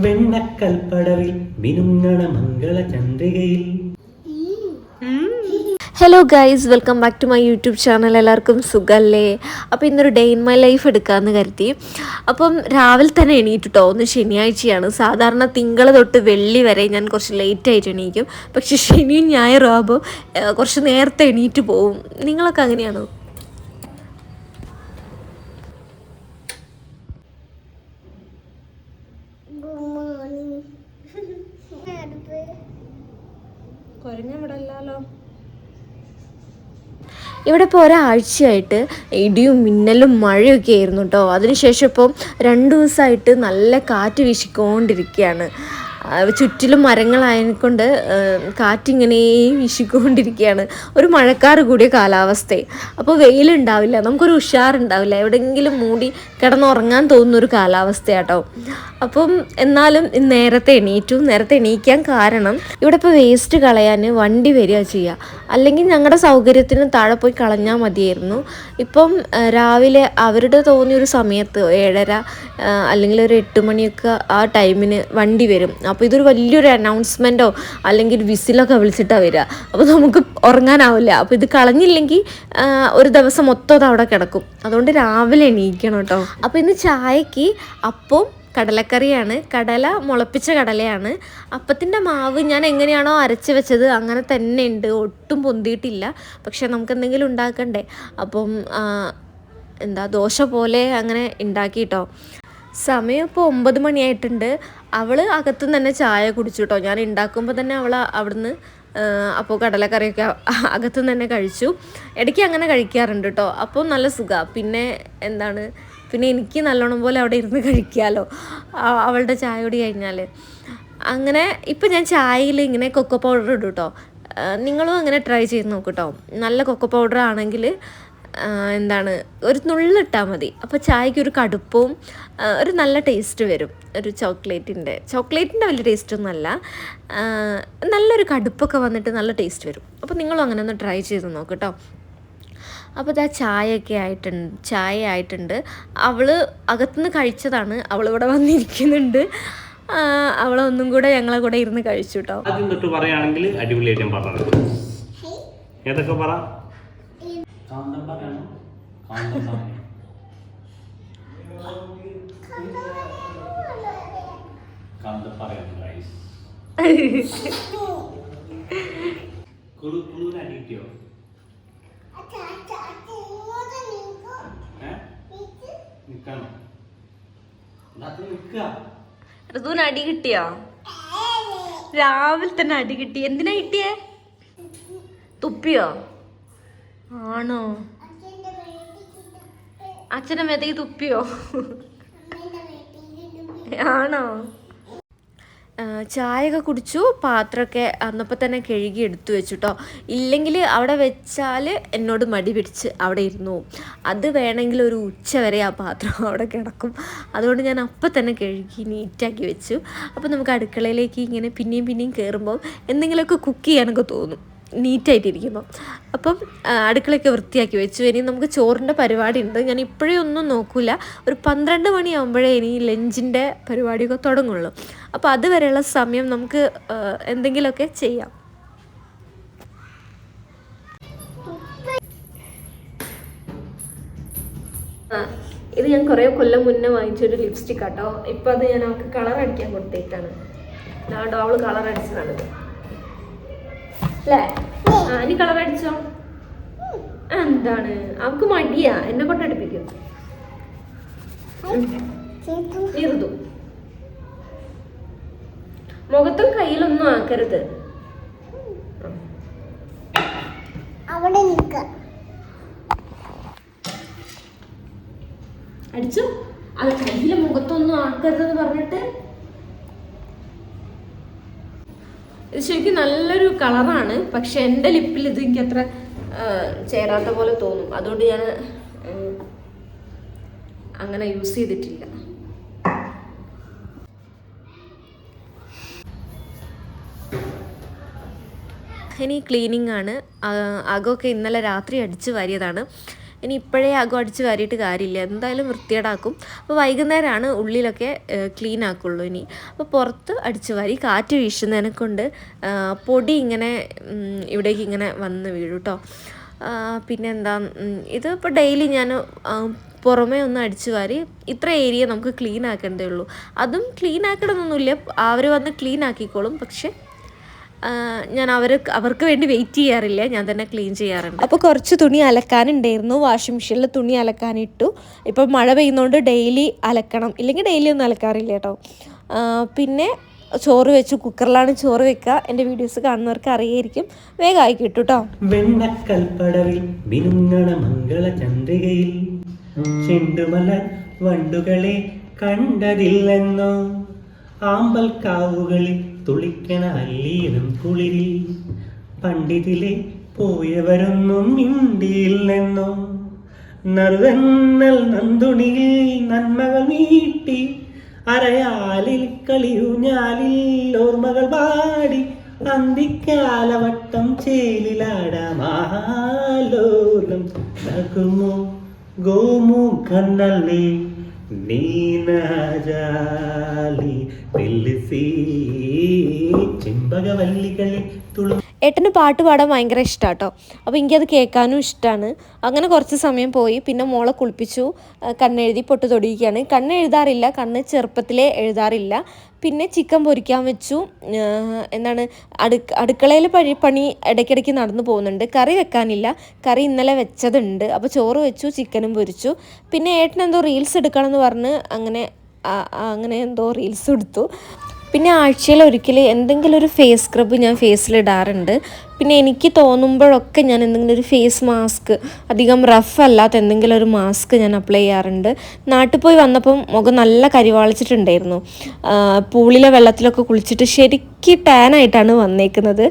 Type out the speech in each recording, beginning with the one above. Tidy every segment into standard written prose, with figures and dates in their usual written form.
വെണ്ണക്കൽപ്പടവിൽ മിനുങ്ങണ മംഗള ചന്ദ്രികയിൽ. Hello guys, welcome back to my YouTube channel. എല്ലാവർക്കും സുഖമല്ലേ? അപ്പോൾ ഇന്നൊരു ഡേ ഇൻ മൈ ലൈഫ് എടുക്കാമെന്ന് കരുതി. അപ്പം രാവിലെ തന്നെ എണീറ്റിട്ടോ. ഒന്ന് ശനിയാഴ്ചയാണ്. സാധാരണ തിങ്കൾ തൊട്ട് വെള്ളി വരെ ഞാൻ കുറച്ച് ലേറ്റായിട്ട് എണീക്കും. പക്ഷേ ശനിയും ഞായറും ആകുമ്പോൾ കുറച്ച് നേരത്തെ എണീറ്റ് പോവും. നിങ്ങളൊക്കെ അങ്ങനെയാണോ? ഇവിടെ ഇപ്പോൾ ഒരാഴ്ചയായിട്ട് ഇടിയും മിന്നലും മഴയൊക്കെ ആയിരുന്നു കേട്ടോ. അതിനുശേഷം ഇപ്പം 2 ദിവസമായിട്ട് നല്ല കാറ്റ് വീശിക്കൊണ്ടിരിക്കുകയാണ്. ചുറ്റിലും മരങ്ങളായതുകൊണ്ട് കാറ്റിങ്ങനെ വീശിക്കൊണ്ടിരിക്കുകയാണ്. ഒരു മഴക്കാറ് കൂടിയ കാലാവസ്ഥയെ. അപ്പോൾ വെയിലുണ്ടാവില്ല, നമുക്കൊരു ഉഷാറുണ്ടാവില്ല, എവിടെയെങ്കിലും മൂടി കിടന്നുറങ്ങാൻ തോന്നുന്നൊരു കാലാവസ്ഥയാട്ടോ. അപ്പം എന്നാലും നേരത്തെ എണീക്കാൻ കാരണം ഇവിടെ ഇപ്പോൾ വേസ്റ്റ് കളയാൻ വണ്ടി വരിക ചെയ്യുക. അല്ലെങ്കിൽ ഞങ്ങളുടെ സൗകര്യത്തിന് താഴെ പോയി കളഞ്ഞാൽ മതിയായിരുന്നു. ഇപ്പം രാവിലെ അവരുടെ തോന്നിയൊരു സമയത്ത് 7:30 അല്ലെങ്കിൽ ഒരു 8 മണിയൊക്കെ ആ ടൈമിന് വണ്ടി വരും. അപ്പോൾ ഇതൊരു വലിയൊരു അനൗൺസ്മെൻറ്റോ അല്ലെങ്കിൽ വിസിലൊക്കെ വിളിച്ചിട്ടാണ് വരിക. അപ്പോൾ നമുക്ക് ഉറങ്ങാനാവില്ല. അപ്പോൾ ഇത് കളഞ്ഞില്ലെങ്കിൽ ഒരു ദിവസം മൊത്തം അത് അവിടെ കിടക്കും. അതുകൊണ്ട് രാവിലെ എണീക്കണം കേട്ടോ. അപ്പോൾ ഇന്ന് ചായക്ക് അപ്പം കടലക്കറിയാണ്. കടല മുളപ്പിച്ച കടലയാണ്. അപ്പത്തിൻ്റെ മാവ് ഞാൻ എങ്ങനെയാണോ അരച്ച് വെച്ചത് അങ്ങനെ തന്നെ ഉണ്ട്, ഒട്ടും പൊന്തിയിട്ടില്ല. പക്ഷെ നമുക്ക് എന്തെങ്കിലും ഉണ്ടാക്കണ്ടേ. അപ്പം ദോശ പോലെ അങ്ങനെ ഉണ്ടാക്കിട്ടോ. സമയം ഇപ്പോൾ 9 മണിയായിട്ടുണ്ട്. അവൾ അകത്തുനിന്ന് തന്നെ ചായ കുടിച്ചു കേട്ടോ. ഞാൻ ഉണ്ടാക്കുമ്പോൾ തന്നെ അവൾ അവിടുന്ന് അപ്പോൾ കടലക്കറിയൊക്കെ അകത്തുനിന്ന് തന്നെ കഴിച്ചു. ഇടയ്ക്ക് അങ്ങനെ കഴിക്കാറുണ്ട് കേട്ടോ. അപ്പോൾ നല്ല സുഖമാണ്. പിന്നെ എനിക്ക് നല്ലോണം പോലെ അവിടെ ഇരുന്ന് കഴിക്കാമല്ലോ അവളുടെ ചായ കുടി കഴിഞ്ഞാൽ. അങ്ങനെ ഇപ്പം ഞാൻ ചായയിൽ ഇങ്ങനെ കൊക്കോ പൗഡർ ഇടും കേട്ടോ. നിങ്ങളും അങ്ങനെ ട്രൈ ചെയ്ത് നോക്കൂ കേട്ടോ. നല്ല കൊക്കോ പൗഡർ ആണെങ്കിൽ ഒരു നുള്ളിട്ടാൽ മതി. അപ്പോൾ ചായക്ക് ഒരു കടുപ്പവും ഒരു നല്ല ടേസ്റ്റ് വരും. ഒരു ചോക്ലേറ്റിൻ്റെ വലിയ ടേസ്റ്റൊന്നും അല്ല, നല്ലൊരു കടുപ്പൊക്കെ വന്നിട്ട് നല്ല ടേസ്റ്റ് വരും. അപ്പോൾ നിങ്ങളും അങ്ങനെ ഒന്ന് ട്രൈ ചെയ്ത് നോക്കൂ കേട്ടോ. അപ്പോൾ ഇതാ ചായ ആയിട്ടുണ്ട്. അവൾ അകത്തുനിന്ന് കഴിച്ചതാണ്. അവളിവിടെ വന്നിരിക്കുന്നുണ്ട്. അവളൊന്നും കൂടെ ഞങ്ങളെ കൂടെ ഇരുന്ന് കഴിച്ചു കേട്ടോ. ആദ്യം തൊട്ട് പറയുകയാണെങ്കിൽ അടിപൊളിയായിട്ട് പറഞ്ഞു. ഏതൊക്കെ പറ? ഋതുവിന് അടി കിട്ടിയോ? രാവിലെ തന്നെ അടി കിട്ടി. എന്തിനാ കിട്ടിയേ? തുപ്പിയോ? ആണോ? അച്ഛൻ്റെ മേത്തേക്ക് തുപ്പിയോ? ആണോ? ചായയൊക്കെ കുടിച്ചു. പാത്രമൊക്കെ അന്നപ്പോൾ തന്നെ കഴുകി എടുത്തു വെച്ചു കേട്ടോ. ഇല്ലെങ്കിൽ അവിടെ വെച്ചാൽ എന്നോട് മടി പിടിച്ച് അവിടെ ഇരുന്നു. അത് വേണമെങ്കിൽ ഒരു ഉച്ച വരെ ആ പാത്രം അവിടെ കിടക്കും. അതുകൊണ്ട് ഞാൻ അപ്പം തന്നെ കഴുകി നീറ്റാക്കി വെച്ചു. അപ്പോൾ നമുക്ക് അടുക്കളയിലേക്ക് ഇങ്ങനെ പിന്നെയും കയറുമ്പോൾ എന്തെങ്കിലുമൊക്കെ കുക്ക് ചെയ്യാനൊക്കെ തോന്നും നീറ്റായിട്ടിരിക്കുമ്പോൾ. അപ്പം അടുക്കളയൊക്കെ വൃത്തിയാക്കി വെച്ചു. ഇനി നമുക്ക് ചോറിൻ്റെ പരിപാടി ഉണ്ട്. ഞാൻ ഇപ്പോഴേ ഒന്നും നോക്കില്ല. ഒരു 12 മണിയാകുമ്പോഴേ ഇനി ലഞ്ചിൻ്റെ പരിപാടിയൊക്കെ തുടങ്ങുള്ളൂ. അപ്പോൾ അതുവരെയുള്ള സമയം നമുക്ക് എന്തെങ്കിലുമൊക്കെ ചെയ്യാം. ഇത് ഞാൻ കുറേ കൊല്ലം മുന്നേ വാങ്ങിച്ചൊരു ലിപ്സ്റ്റിക് ആട്ടോ. ഇപ്പം അത് ഞാൻ അവൾക്ക് കളർ അടിക്കാൻ കൊടുത്തേക്കാണ്. അവൾ കളർ അടിച്ചതാണിത് അല്ലേ? ഇനി കളർ അടിച്ചോ. അവൾക്ക് മടിയാ, എന്നെ കൊണ്ട് അടുപ്പിക്കും. ഇരുതു മുഖത്തും കയ്യിലൊന്നും ആക്കരുത്. അടിച്ചു. അത് കയ്യിലെ മുഖത്തൊന്നും ആക്കരുതെന്ന് പറഞ്ഞിട്ട്. ഇത് ശരിക്കും നല്ലൊരു കളറാണ്. പക്ഷെ എൻ്റെ ലിപ്പിൽ ഇത് എനിക്ക് അത്ര ചേരാത്ത പോലെ തോന്നും. അതുകൊണ്ട് ഞാൻ അങ്ങനെ യൂസ് ചെയ്തിട്ടില്ല. ഇനി ക്ലീനിങ് ആണ്. അകമൊക്കെ ഇന്നലെ രാത്രി അടിച്ച് വാരിയതാണ്. ഇനി ഇപ്പോഴേ അകം അടിച്ച് വാരിയിട്ട് കാര്യമില്ല, എന്തായാലും വൃത്തികേടാക്കും. അപ്പോൾ വൈകുന്നേരമാണ് ഉള്ളിലൊക്കെ ക്ലീൻ ആക്കുള്ളൂ ഇനി. അപ്പോൾ പുറത്ത് അടിച്ച് വാരി കാറ്റ് വീശുന്നതിനെ കൊണ്ട് പൊടി ഇങ്ങനെ ഇവിടേക്ക് ഇങ്ങനെ വന്ന് വീഴും കേട്ടോ. പിന്നെന്താ, ഇത് ഇപ്പോൾ ഡെയിലി ഞാൻ പുറമേ ഒന്ന് അടിച്ചു വാരി ഇത്ര ഏരിയ നമുക്ക് ക്ലീൻ ആക്കേണ്ടതേ ഉള്ളൂ. അതും ക്ലീൻ ആക്കണമെന്നൊന്നുമില്ല, അവർ വന്ന് ക്ലീൻ ആക്കിക്കോളും. പക്ഷേ ഞാൻ അവർക്ക് വേണ്ടി വെയിറ്റ് ചെയ്യാറില്ല, ഞാൻ തന്നെ ക്ലീൻ ചെയ്യാറുണ്ട്. അപ്പോൾ കുറച്ച് തുണി അലക്കാനുണ്ടായിരുന്നു, വാഷിംഗ് മെഷീനിൽ തുണി അലക്കാനിട്ടു. ഇപ്പോൾ മഴ പെയ്യുന്നതുകൊണ്ട് ഡെയിലി അലക്കണം, ഇല്ലെങ്കിൽ ഡെയിലി ഒന്നും അലക്കാറില്ല കേട്ടോ. പിന്നെ ചോറ് വെച്ചു, കുക്കറിലാണ് ചോറ് വെക്കുക. എൻ്റെ വീഡിയോസ് കാണുന്നവർക്ക് അറിയായിരിക്കും, വേഗം ആയി കിട്ടും കേട്ടോ. വെണ്ണക്കൽപ്പടവിൽ വിരുങ്ങണ മംഗള ചന്ദ്രികയിൽ ചെണ്ടുമല വണ്ടുകളെ കണ്ടതില്ലെന്നോ, ആമ്പൽ കാവുകളിൽ തുളിക്കണ അല്ലീനം കുളിരിൽ പണ്ടിതിലെ പോയവരൊന്നും മിണ്ടിയില്ലെന്നോ, നറുതന്നൽ നന്ദുണിയിൽ നന്മകൾ നീട്ടി അരയാലിൽ കളിയൂഞ്ഞാലിൽ ഓർമ്മകൾ പാടി അന്തിക്കാലവട്ടം ചേലിലാടാമാലോലം നകുമോ ഗോമുഖന്നല്ലേ നീനാജാലി വെല്ലിസി ചെമ്പകവല്ലികളിൽ തുളു. ഏട്ടന് പാട്ട് പാടാൻ ഭയങ്കര ഇഷ്ടമാണ് കേട്ടോ. അപ്പോൾ എനിക്കത് കേൾക്കാനും ഇഷ്ടമാണ്. അങ്ങനെ കുറച്ച് സമയം പോയി. പിന്നെ മോളെ കുളിപ്പിച്ചു, കണ്ണെഴുതി പൊട്ട് തൊടിയിക്കുകയാണ്. കണ്ണെഴുതാറില്ല, കണ്ണ് ചെറുപ്പത്തിലേ എഴുതാറില്ല. പിന്നെ ചിക്കൻ പൊരിക്കാൻ വെച്ചു. എന്താണ്, അടുക്കളയിൽ പണി ഇടയ്ക്കിടയ്ക്ക് നടന്നു പോകുന്നുണ്ട്. കറി വെക്കാനില്ല, കറി ഇന്നലെ വെച്ചതുണ്ട്. അപ്പോൾ ചോറ് വെച്ചു, ചിക്കനും പൊരിച്ചു. പിന്നെ ഏട്ടൻ എന്തോ റീൽസ് എടുക്കണമെന്ന് പറഞ്ഞ് അങ്ങനെ എന്തോ റീൽസ് എടുത്തു. പിന്നെ ആഴ്ചയിൽ ഒരിക്കൽ എന്തെങ്കിലും ഒരു ഫേസ് സ്ക്രബ് ഞാൻ ഫേസിലിടാറുണ്ട്. പിന്നെ എനിക്ക് തോന്നുമ്പോഴൊക്കെ ഞാൻ എന്തെങ്കിലും ഒരു ഫേസ് മാസ്ക്, അധികം റഫ് അല്ലാത്ത എന്തെങ്കിലും ഒരു മാസ്ക് ഞാൻ അപ്ലൈ ചെയ്യാറുണ്ട്. നാട്ടിൽ പോയി വന്നപ്പം മുഖം നല്ല കരിവാളിച്ചിട്ടുണ്ടായിരുന്നു. പൂളിലെ വെള്ളത്തിലൊക്കെ കുളിച്ചിട്ട് ശരിക്കും ടാനായിട്ടാണ് വന്നേക്കുന്നത്.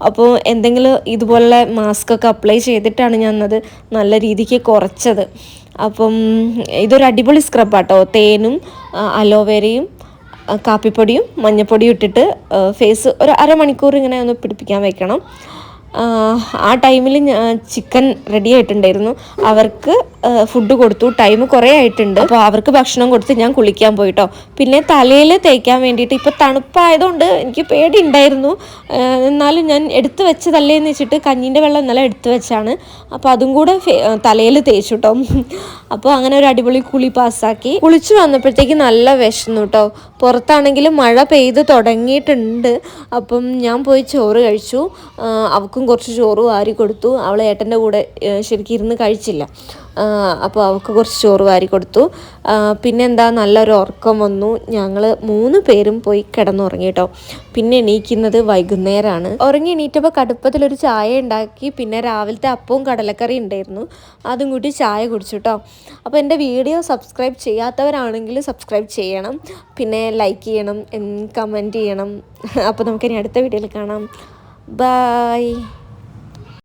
അപ്പോൾ എന്തെങ്കിലും ഇതുപോലെ മാസ്കൊക്കെ അപ്ലൈ ചെയ്തിട്ടാണ് ഞാൻ അത് നല്ല രീതിക്ക് കുറച്ചത്. അപ്പം ഇതൊരു അടിപൊളി സ്ക്രബാട്ടോ. തേനും അലോവേരയും കാപ്പിപ്പൊടിയും മഞ്ഞൾപ്പൊടിയും ഇട്ടിട്ട് ഫേസ് ഒരു അരമണിക്കൂർ ഇങ്ങനെ ഒന്ന് പിടിപ്പിക്കാൻ വെക്കണം. ആ ടൈമിൽ ചിക്കൻ റെഡി ആയിട്ടുണ്ടായിരുന്നു. അവർക്ക് ഫുഡ് കൊടുത്തു. ടൈം കുറേ ആയിട്ടുണ്ട്. അപ്പോൾ അവർക്ക് ഭക്ഷണം കൊടുത്ത് ഞാൻ കുളിക്കാൻ പോയിട്ടോ. പിന്നെ തലയിൽ തേക്കാൻ വേണ്ടിയിട്ട് ഇപ്പോൾ തണുപ്പായതുകൊണ്ട് എനിക്ക് പേടി ഉണ്ടായിരുന്നു. എന്നാലും ഞാൻ എടുത്തു വെച്ചതല്ലേ എന്ന് വെച്ചിട്ട് കഞ്ഞീൻ്റെ വെള്ളം ഇന്നലെ എടുത്തു വെച്ചാണ്. അപ്പോൾ അതും കൂടെ തലയിൽ തേച്ചു കേട്ടോ. അപ്പോൾ അങ്ങനെ ഒരു അടിപൊളി കുളി പാസ്സാക്കി. കുളിച്ച് വന്നപ്പോഴത്തേക്ക് നല്ല വിശന്നു കേട്ടോ. പുറത്താണെങ്കിൽ മഴ പെയ്ത് തുടങ്ങിയിട്ടുണ്ട്. അപ്പം ഞാൻ പോയി ചോറ് കഴിച്ചു. അവൾക്കും കുറച്ച് ചോറ് വാരി കൊടുത്തു. അവൾ ഏട്ടൻ്റെ കൂടെ ശരിക്കും ഇരുന്ന് കഴിച്ചില്ല. അപ്പോൾ അവൾക്ക് കുറച്ച് ചോറ് വാരി കൊടുത്തു. പിന്നെന്താ, നല്ലൊരു ഉറക്കം വന്നു. ഞങ്ങൾ 3 പേരും പോയി കിടന്നുറങ്ങി കേട്ടോ. പിന്നെ എണീക്കുന്നത് വൈകുന്നേരമാണ്. ഉറങ്ങി എണീറ്റപ്പോൾ കടുപ്പത്തിലൊരു ചായ ഉണ്ടാക്കി. പിന്നെ രാവിലത്തെ അപ്പവും കടലക്കറി ഉണ്ടായിരുന്നു, അതും കൂട്ടി ചായ കുടിച്ചു കേട്ടോ. അപ്പോൾ എൻ്റെ വീഡിയോ സബ്സ്ക്രൈബ് ചെയ്യാത്തവരാണെങ്കിൽ സബ്സ്ക്രൈബ് ചെയ്യണം, പിന്നെ ലൈക്ക് ചെയ്യണം, കമൻറ്റ് ചെയ്യണം. അപ്പോൾ നമുക്കിനി അടുത്ത വീഡിയോയിൽ കാണാം. ബൈ.